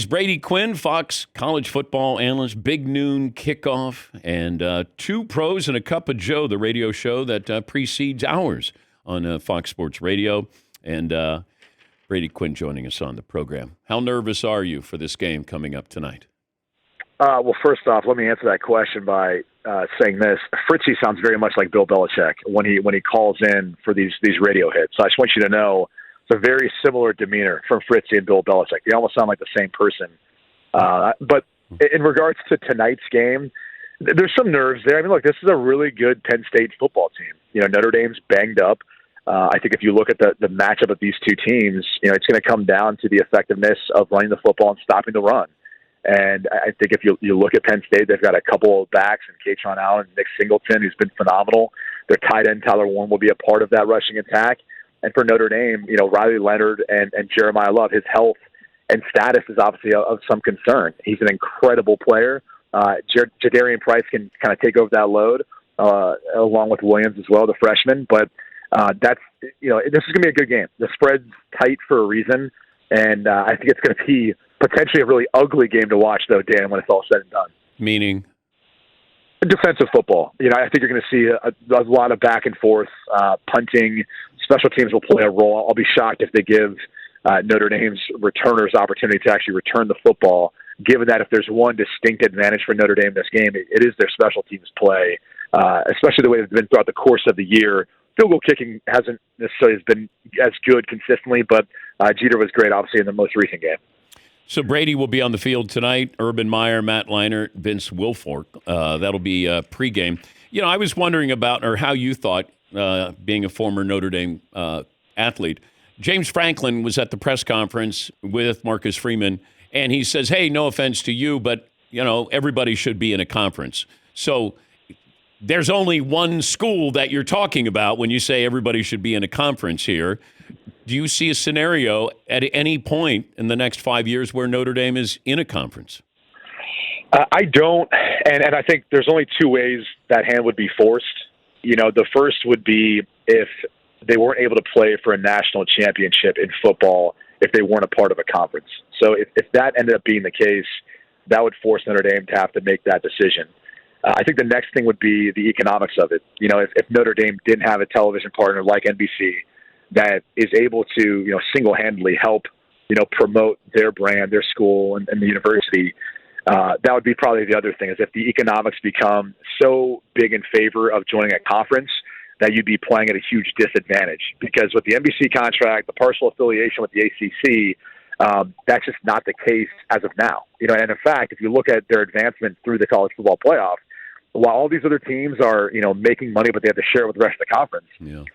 Brady Quinn, Fox college football analyst, Big Noon Kickoff, and Two Pros and a Cup of Joe, the radio show that precedes ours on Fox Sports Radio. And Brady Quinn joining us on the program. How nervous are you for this game coming up tonight? Well, first off, let me answer that question by saying this. Fritzy sounds very much like Bill Belichick when he calls in for these radio hits. So I just want you to know it's a very similar demeanor from Fritzy and Bill Belichick. They almost sound like the same person. But in regards to tonight's game, there's some nerves there. I mean, look, this is a really good Penn State football team. You know, Notre Dame's banged up. I think if you look at the matchup of these two teams, you know, it's going to come down to the effectiveness of running the football and stopping the run. And I think if you look at Penn State, they've got a couple of backs in Kaytron Allen and Nick Singleton, who's been phenomenal. Their tight end, Tyler Warren, will be a part of that rushing attack. And for Notre Dame, you know, Riley Leonard and Jeremiah Love, his health and status is obviously of some concern. He's an incredible player. Jadarian Price can kind of take over that load, along with Williams as well, the freshman. But that's, you know, this is going to be a good game. The spread's tight for a reason, and I think it's going to be potentially a really ugly game to watch, though, Dan, when it's all said and done. Meaning? Defensive football. You know, I think you're going to see a lot of back and forth, punting. Special teams will play a role. I'll be shocked if they give Notre Dame's returners opportunity to actually return the football, given that if there's one distinct advantage for Notre Dame this game, it is their special teams play, especially the way it's been throughout the course of the year. Field goal kicking hasn't necessarily been as good consistently, but Jeter was great, obviously, in the most recent game. So Brady will be on the field tonight. Urban Meyer, Matt Leinart, Vince Wilfork. That'll be pregame. You know, I was wondering about, or how you thought, being a former Notre Dame athlete, James Franklin was at the press conference with Marcus Freeman, and he says, hey, no offense to you, but, you know, everybody should be in a conference. So there's only one school that you're talking about when you say everybody should be in a conference here. Do you see a scenario at any point in the next 5 years where Notre Dame is in a conference? I don't, and I think there's only two ways that hand would be forced. You know, the first would be if they weren't able to play for a national championship in football if they weren't a part of a conference. So if that ended up being the case, that would force Notre Dame to have to make that decision. I think the next thing would be the economics of it. You know, if Notre Dame didn't have a television partner like NBC that is able to, you know, single-handedly help, you know, promote their brand, their school, and the university, that would be probably the other thing, is if the economics become so big in favor of joining a conference that you'd be playing at a huge disadvantage. Because with the NBC contract, the partial affiliation with the ACC, that's just not the case as of now. You know, and in fact, if you look at their advancement through the college football playoff, while all these other teams are, you know, making money, but they have to share it with the rest of the conference,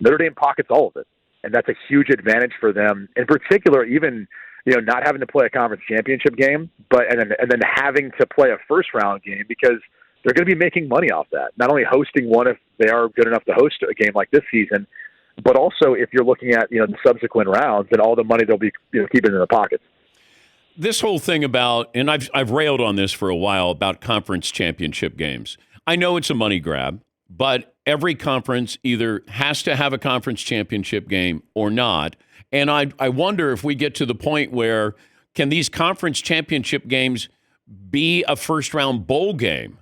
Notre Dame pockets all of it. And that's a huge advantage for them. In particular, even, you know, not having to play a conference championship game, and then having to play a first-round game, because they're going to be making money off that. Not only hosting one if they are good enough to host a game like this season, but also if you're looking at, you know, the subsequent rounds and all the money they'll be, you know, keeping in their pockets. This whole thing about, and I've railed on this for a while, about conference championship games. I know it's a money grab, but every conference either has to have a conference championship game or not. And I wonder if we get to the point where, can these conference championship games be a first-round bowl game?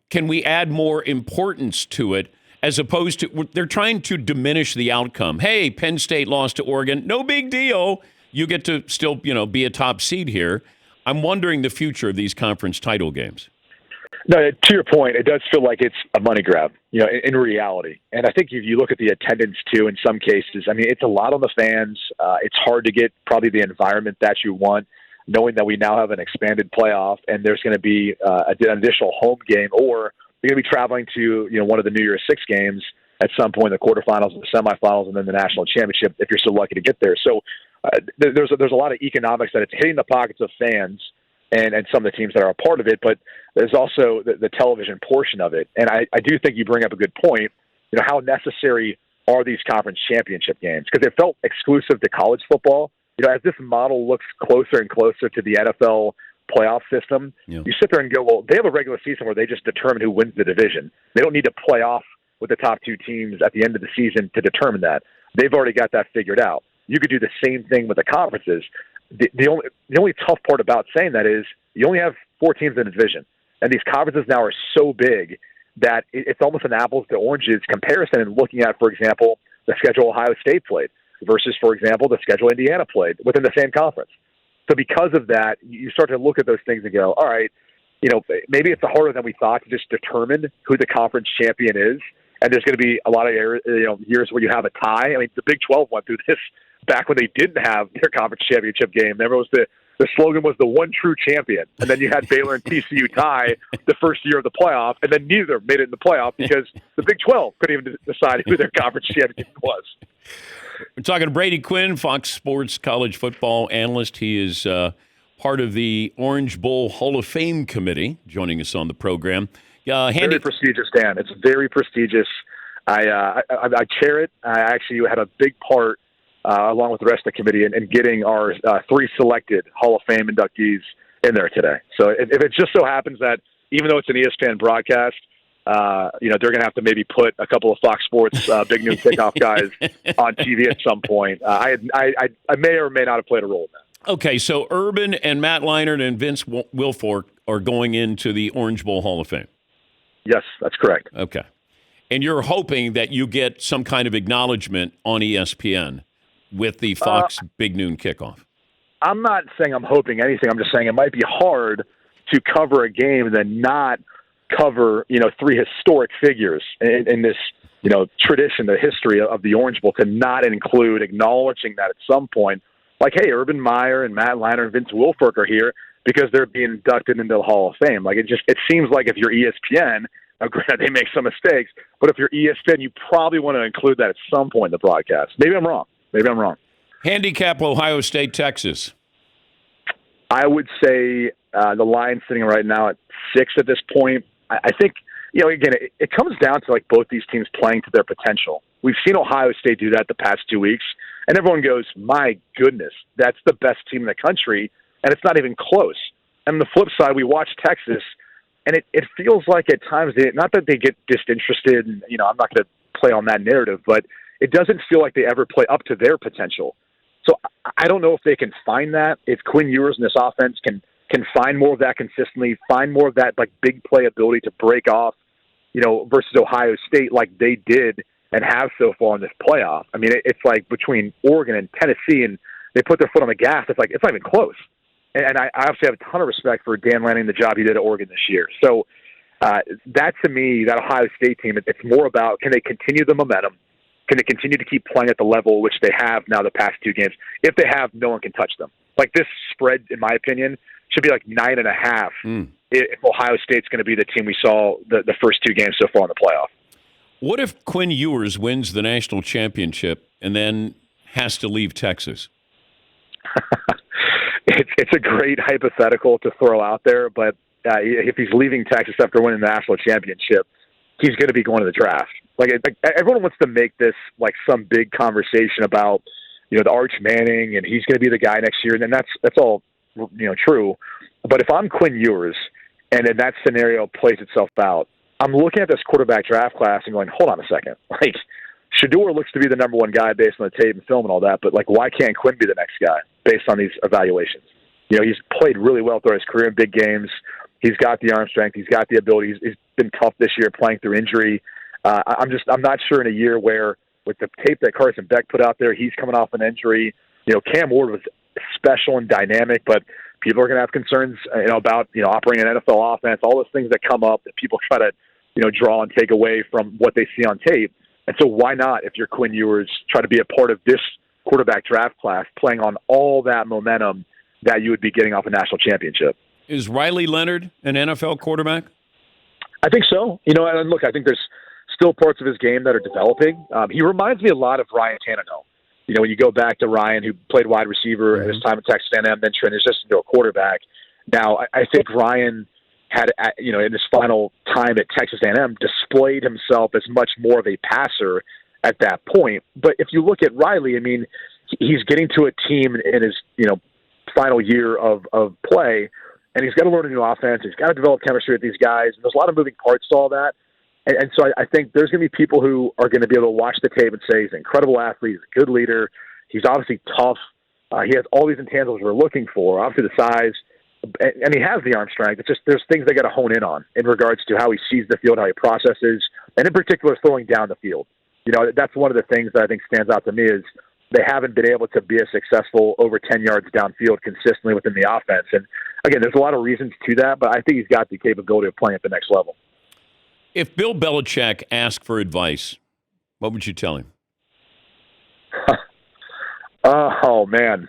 Can we add more importance to it, as opposed to, they're trying to diminish the outcome. Hey, Penn State lost to Oregon. No big deal. You get to still, you know, be a top seed here. I'm wondering the future of these conference title games. No, to your point, it does feel like it's a money grab, you know, in reality. And I think if you look at the attendance, too, in some cases, I mean, it's a lot on the fans. It's hard to get probably the environment that you want, knowing that we now have an expanded playoff and there's going to be an additional home game, or you're going to be traveling to, you know, one of the New Year's Six games at some point, the quarterfinals, the semifinals, and then the national championship, if you're so lucky to get there. So there's a lot of economics that it's hitting the pockets of fans and some of the teams that are a part of it, but there's also the television portion of it. And I do think you bring up a good point. You know, how necessary are these conference championship games? Because it felt exclusive to college football. You know, as this model looks closer and closer to the NFL playoff system, you sit there and go, well, they have a regular season where they just determine who wins the division. They don't need to play off with the top two teams at the end of the season to determine that. They've already got that figured out. You could do the same thing with the conferences. the only tough part about saying that is you only have 4 teams in a division, and these conferences now are so big that it's almost an apples to oranges comparison. And looking at, for example, the schedule Ohio State played versus, for example, the schedule Indiana played within the same conference. So because of that, you start to look at those things and go, all right, maybe it's harder than we thought to just determine who the conference champion is. And there's going to be a lot of years where you have a tie. I mean, the Big 12 went through this back when they didn't have their conference championship game. Remember, the slogan was the one true champion. And then you had Baylor and TCU tie the first year of the playoff, and then neither made it in the playoff because the Big 12 couldn't even decide who their conference champion was. We're talking to Brady Quinn, Fox Sports college football analyst. He is part of the Orange Bowl Hall of Fame committee, joining us on the program. Very prestigious, Dan. It's very prestigious. I chair it. I actually had a big part, along with the rest of the committee, in getting our 3 selected Hall of Fame inductees in there today. So if it just so happens that even though it's an ESPN broadcast, they're going to have to maybe put a couple of Fox Sports Big Noon Kickoff guys on TV at some point. I may or may not have played a role in that. Okay, so Urban and Matt Leonard and Vince Wilfork are going into the Orange Bowl Hall of Fame. Yes, that's correct. Okay. And you're hoping that you get some kind of acknowledgement on ESPN with the Fox Big Noon Kickoff. I'm not saying I'm hoping anything. I'm just saying it might be hard to cover a game and then not cover, 3 historic figures in this, tradition, the history of the Orange Bowl, to not include acknowledging that at some point, like, hey, Urban Meyer and Matt Leonard and Vince Wilfork are here because they're being inducted into the Hall of Fame. Like, it seems like if you're ESPN, granted, they make some mistakes, but if you're ESPN, you probably want to include that at some point in the broadcast. Maybe I'm wrong. Handicap Ohio State, Texas. I would say the line's sitting right now at 6 at this point. I think, again, it comes down to like both these teams playing to their potential. We've seen Ohio State do that the past 2 weeks, and everyone goes, my goodness, that's the best team in the country, and it's not even close. And on the flip side, we watch Texas, and it feels like at times, not that they get disinterested, and, I'm not going to play on that narrative, but it doesn't feel like they ever play up to their potential. So I don't know if they can find that, if Quinn Ewers and this offense can find more of that consistently, find more of that like big play ability to break off, versus Ohio State like they did and have so far in this playoff. I mean, it's like between Oregon and Tennessee, and they put their foot on the gas. It's not even close. And I obviously have a ton of respect for Dan Lanning, the job he did at Oregon this year. So that, to me, that Ohio State team, it's more about, can they continue the momentum? Can they continue to keep playing at the level which they have now the past 2 games? If they have, no one can touch them. Like, this spread, in my opinion, should be like 9.5 if Ohio State's going to be the team we saw the first 2 games so far in the playoff. What if Quinn Ewers wins the national championship and then has to leave Texas? It's a great hypothetical to throw out there, but if he's leaving Texas after winning the national championship, he's going to be going to the draft. Like everyone wants to make this like some big conversation about, the Arch Manning, and he's going to be the guy next year, and then that's all true. But if I'm Quinn Ewers, and then that scenario plays itself out, I'm looking at this quarterback draft class and going, hold on a second. Like, Shedeur looks to be the number 1 guy based on the tape and film and all that, but like, why can't Quinn be the next guy based on these evaluations? He's played really well throughout his career in big games. He's got the arm strength. He's got the ability. He's been tough this year playing through injury. I'm not sure in a year where, with the tape that Carson Beck put out there, he's coming off an injury. Cam Ward was special and dynamic, but people are going to have concerns, about, operating an NFL offense, all those things that come up that people try to, draw and take away from what they see on tape. And so why not, if you're Quinn Ewers, try to be a part of this quarterback draft class, playing on all that momentum that you would be getting off a national championship? Is Riley Leonard an NFL quarterback? I think so. And look, I think there's still parts of his game that are developing. He reminds me a lot of Ryan Tannehill. When you go back to Ryan, who played wide receiver at his time at Texas A&M, then transitioned into a quarterback. Now, I think Ryan had, in his final time at Texas A&M, displayed himself as much more of a passer at that point. But if you look at Riley, I mean, he's getting to a team in his, final year of play, and he's got to learn a new offense. He's got to develop chemistry with these guys. And there's a lot of moving parts to all that. And so I think there's going to be people who are going to be able to watch the tape and say he's an incredible athlete, he's a good leader, he's obviously tough, He has all these intangibles we're looking for. Obviously, the size, and he has the arm strength. It's just there's things they got to hone in on in regards to how he sees the field, how he processes, and in particular, throwing down the field. That's one of the things that I think stands out to me is they haven't been able to be as successful over 10 yards downfield consistently within the offense. And again, there's a lot of reasons to that, but I think he's got the capability of playing at the next level. If Bill Belichick asked for advice, what would you tell him? Oh, man.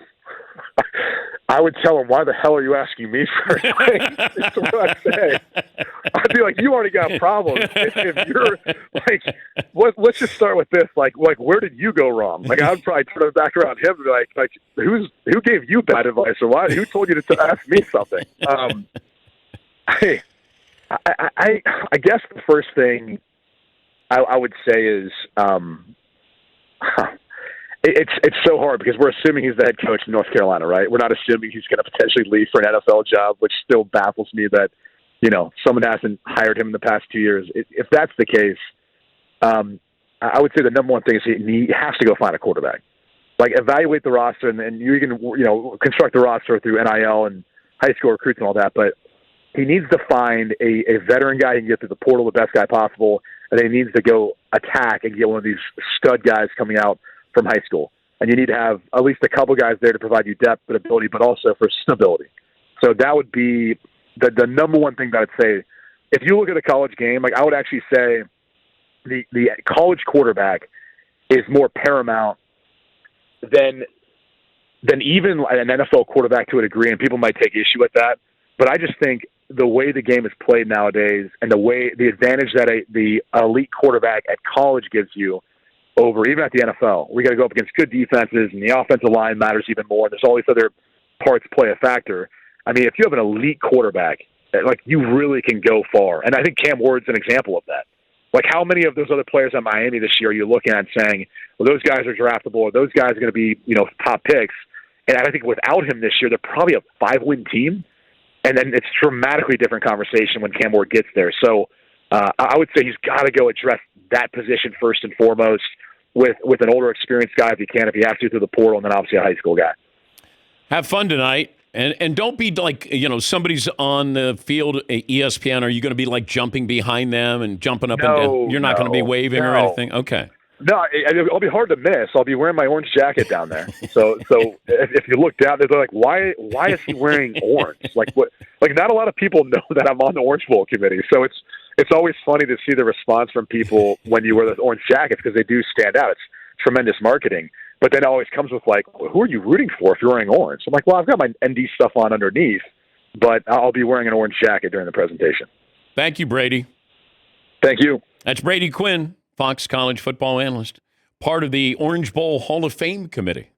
I would tell him, why the hell are you asking me for advice? That's what I'd say. I'd be like, you already got problems. If you're like, let's just start with this. Like, where did you go wrong? Like, I would probably turn it back around him and be like, who gave you bad advice, or why? Who told you to ask me something? I guess the first thing I would say is, it's so hard because we're assuming he's the head coach in North Carolina, right? We're not assuming he's going to potentially leave for an NFL job, which still baffles me that, someone hasn't hired him in the past 2 years. If that's the case, I would say the number one thing is he has to go find a quarterback. Like, evaluate the roster, and you can, construct the roster through NIL and high school recruits and all that, but he needs to find a veteran guy he can get through the portal, the best guy possible, and then he needs to go attack and get one of these stud guys coming out from high school. And you need to have at least a couple guys there to provide you depth and ability, but also for stability. So that would be the number one thing that I'd say. If you look at a college game, I would actually say the college quarterback is more paramount than even an NFL quarterback to a degree, and people might take issue with that. But I just think the way the game is played nowadays and the advantage that the elite quarterback at college gives you over even at the NFL, we got to go up against good defenses, and the offensive line matters even more. There's all these other parts play a factor. I mean, if you have an elite quarterback, you really can go far. And I think Cam Ward's an example of that. Like, how many of those other players at Miami this year are you looking at saying, well, those guys are draftable, or those guys are going to be, top picks? And I think without him this year, they're probably a 5-win team. And then it's a dramatically different conversation when Cam Ward gets there. So I would say he's got to go address that position first and foremost with an older, experienced guy if he can, if he has to, through the portal, and then obviously a high school guy. Have fun tonight. And don't be like, somebody's on the field at ESPN. Are you going to be like jumping behind them and jumping up and down? You're not going to be waving or anything? Okay. No, it'll be hard to miss. I'll be wearing my orange jacket down there. So if you look down, they're like, why is he wearing orange? Like, what? Like, not a lot of people know that I'm on the Orange Bowl committee. So it's always funny to see the response from people when you wear those orange jackets, because they do stand out. It's tremendous marketing. But then it always comes with, like, who are you rooting for if you're wearing orange? I'm like, well, I've got my ND stuff on underneath, but I'll be wearing an orange jacket during the presentation. Thank you, Brady. Thank you. That's Brady Quinn, Fox College football analyst, part of the Orange Bowl Hall of Fame committee.